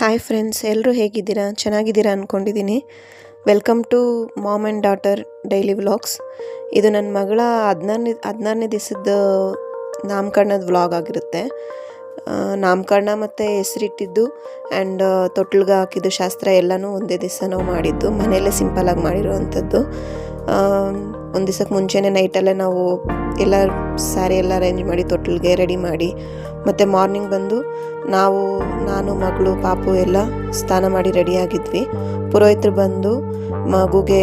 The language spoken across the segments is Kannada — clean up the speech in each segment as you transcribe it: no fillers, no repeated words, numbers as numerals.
ಹಾಯ್ ಫ್ರೆಂಡ್ಸ್, ಎಲ್ಲರೂ ಹೇಗಿದ್ದೀರಾ? ಚೆನ್ನಾಗಿದ್ದೀರಾ ಅಂದ್ಕೊಂಡಿದ್ದೀನಿ. Welcome to mom and daughter daily vlogs. ಇದು ನನ್ನ ಮಗಳ 16ನೇ ದಿವಸದ ನಾಮಕರಣದ ವ್ಲಾಗ್ ಆಗಿರುತ್ತೆ. ನಾಮಕರಣ ಮತ್ತು ಹೆಸರಿಟ್ಟಿದ್ದು ಆ್ಯಂಡ್ ತೊಟ್ಲಿಗೆ ಹಾಕಿದ್ದು ಶಾಸ್ತ್ರ ಎಲ್ಲನೂ ಒಂದೇ ದಿವಸ ನಾವು ಮಾಡಿದ್ದು. ಮನೆಯಲ್ಲೇ ಸಿಂಪಲಾಗಿ ಮಾಡಿರೋವಂಥದ್ದು. ಒಂದು ದಿವಸಕ್ಕೆ ಮುಂಚೆನೇ ನೈಟಲ್ಲೇ ನಾವು ಎಲ್ಲ ಸ್ಯಾರಿ ಎಲ್ಲ ಅರೇಂಜ್ ಮಾಡಿ ತೊಟ್ಲಿಗೆ ರೆಡಿ ಮಾಡಿ, ಮತ್ತು ಮಾರ್ನಿಂಗ್ ಬಂದು ನಾನು ಮಗಳು ಪಾಪು ಎಲ್ಲ ಸ್ನಾನ ಮಾಡಿ ರೆಡಿಯಾಗಿದ್ವಿ. ಪುರೋಹಿತರು ಬಂದು ಮಗುಗೆ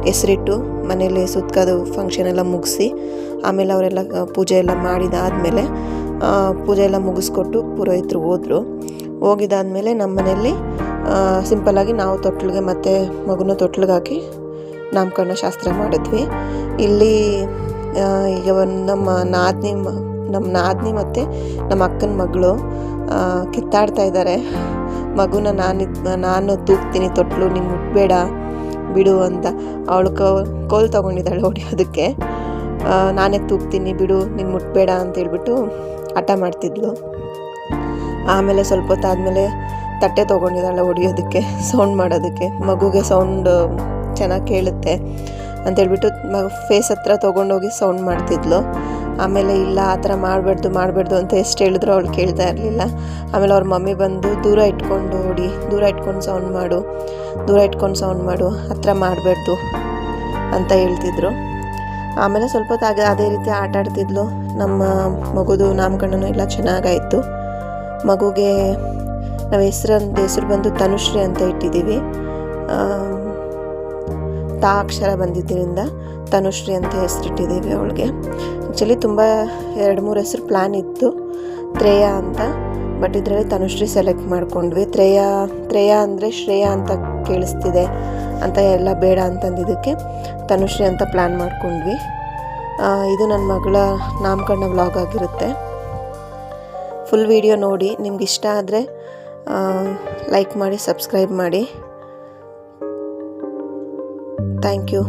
ಹೆಸರಿಟ್ಟು ಮನೇಲಿ ಸುತ್ತಕೋದು ಫಂಕ್ಷನ್ ಎಲ್ಲ ಮುಗಿಸಿ, ಆಮೇಲೆ ಅವರೆಲ್ಲ ಪೂಜೆ ಎಲ್ಲ ಮಾಡಿದಾದಮೇಲೆ ಪೂಜೆ ಎಲ್ಲ ಮುಗಿಸ್ಕೊಟ್ಟು ಪುರೋಹಿತರು ಹೋಗಿದ್ದಾದಮೇಲೆ ನಮ್ಮ ಮನೆಯಲ್ಲಿ ಸಿಂಪಲ್ಲಾಗಿ ನಾವು ತೊಟ್ಲಿಗೆ ಮತ್ತು ಮಗುನ ತೊಟ್ಲಿಗೆ ಹಾಕಿ ನಾಮಕರಣ ಶಾಸ್ತ್ರ ಮಾಡಿದ್ವಿ. ಇಲ್ಲಿ ಈಗ ನಮ್ಮ ನಾದಿನಿ ಮತ್ತು ನಮ್ಮ ಅಕ್ಕನ ಮಗಳು ಕಿತ್ತಾಡ್ತಾ ಇದ್ದಾರೆ. ಮಗುನ ನಾನು ತೂಗ್ತೀನಿ ತೊಟ್ಲು, ನೀನು ಮುಟ್ಬೇಡ ಬಿಡು ಅಂತ. ಅವಳು ಕೋಲ್ ತೊಗೊಂಡಿದ್ದಾಳೆ ಹೊಡಿಯೋದಕ್ಕೆ. ನಾನೇ ತೂಗ್ತೀನಿ ಬಿಡು, ನೀನು ಮುಟ್ಬೇಡ ಅಂತ ಹೇಳ್ಬಿಟ್ಟು ಹಠ ಮಾಡ್ತಿದ್ಲು. ಆಮೇಲೆ ಸ್ವಲ್ಪ ಹೊತ್ತಾದಮೇಲೆ ತಟ್ಟೆ ತೊಗೊಂಡಿದ್ದಾಳೆ ಹೊಡಿಯೋದಕ್ಕೆ, ಸೌಂಡ್ ಮಾಡೋದಕ್ಕೆ. ಮಗುಗೆ ಸೌಂಡ್ ಚೆನ್ನಾಗಿ ಕೇಳುತ್ತೆ ಅಂತೇಳ್ಬಿಟ್ಟು ಫೇಸ್ ಹತ್ರ ತೊಗೊಂಡೋಗಿ ಸೌಂಡ್ ಮಾಡ್ತಿದ್ಲು. ಆಮೇಲೆ ಇಲ್ಲ, ಆ ಥರ ಮಾಡಬಾರ್ದು ಅಂತ ಎಷ್ಟು ಹೇಳಿದ್ರು ಅವಳು ಕೇಳ್ತಾ ಇರಲಿಲ್ಲ. ಆಮೇಲೆ ಅವ್ರ ಮಮ್ಮಿ ಬಂದು ದೂರ ಇಟ್ಕೊಂಡು ದೂರ ಇಟ್ಕೊಂಡು ಸೌಂಡ್ ಮಾಡು, ಹತ್ರ ಮಾಡಬಾರ್ದು ಅಂತ ಹೇಳ್ತಿದ್ರು. ಆಮೇಲೆ ಸ್ವಲ್ಪ ಹೊತ್ತು ಅದೇ ರೀತಿ ಆಟ ಆಡ್ತಿದ್ಲು. ನಮ್ಮ ಮಗುದು ನಾಮಕರಣನೂ ಎಲ್ಲ ಚೆನ್ನಾಗಾಯಿತು. ಮಗುಗೆ ನಾವು ಹೆಸರು ಬಂದು ತನುಶ್ರೀ ಅಂತ ಇಟ್ಟಿದ್ದೀವಿ. ತಾ ಅಕ್ಷರ ಬಂದಿದ್ದರಿಂದ ತನುಶ್ರೀ ಅಂತ ಹೆಸರಿಟ್ಟಿದ್ದೀವಿ ಅವಳಿಗೆ. ಆ್ಯಕ್ಚುಲಿ ತುಂಬ 2-3 ಹೆಸರು ಪ್ಲ್ಯಾನ್ ಇತ್ತು. ತ್ರೇಯಾ ಅಂತ, ಬಟ್ ಇದರಲ್ಲಿ ತನುಶ್ರೀ ಸೆಲೆಕ್ಟ್ ಮಾಡ್ಕೊಂಡ್ವಿ. ತ್ರೇಯಾ ಅಂದರೆ ಶ್ರೇಯಾ ಅಂತ ಕೇಳಿಸ್ತಿದೆ ಅಂತ ಎಲ್ಲ ಬೇಡ ಅಂತಂದಿದ್ದಕ್ಕೆ ತನುಶ್ರೀ ಅಂತ ಪ್ಲ್ಯಾನ್ ಮಾಡ್ಕೊಂಡ್ವಿ. ಇದು ನನ್ನ ಮಗಳ ನಾಮಕರಣ ವ್ಲಾಗ್ ಆಗಿರುತ್ತೆ. ಫುಲ್ ವಿಡಿಯೋ ನೋಡಿ, ನಿಮ್ಗೆ ಇಷ್ಟ ಆದರೆ ಲೈಕ್ ಮಾಡಿ, ಸಬ್ಸ್ಕ್ರೈಬ್ ಮಾಡಿ. Thank you.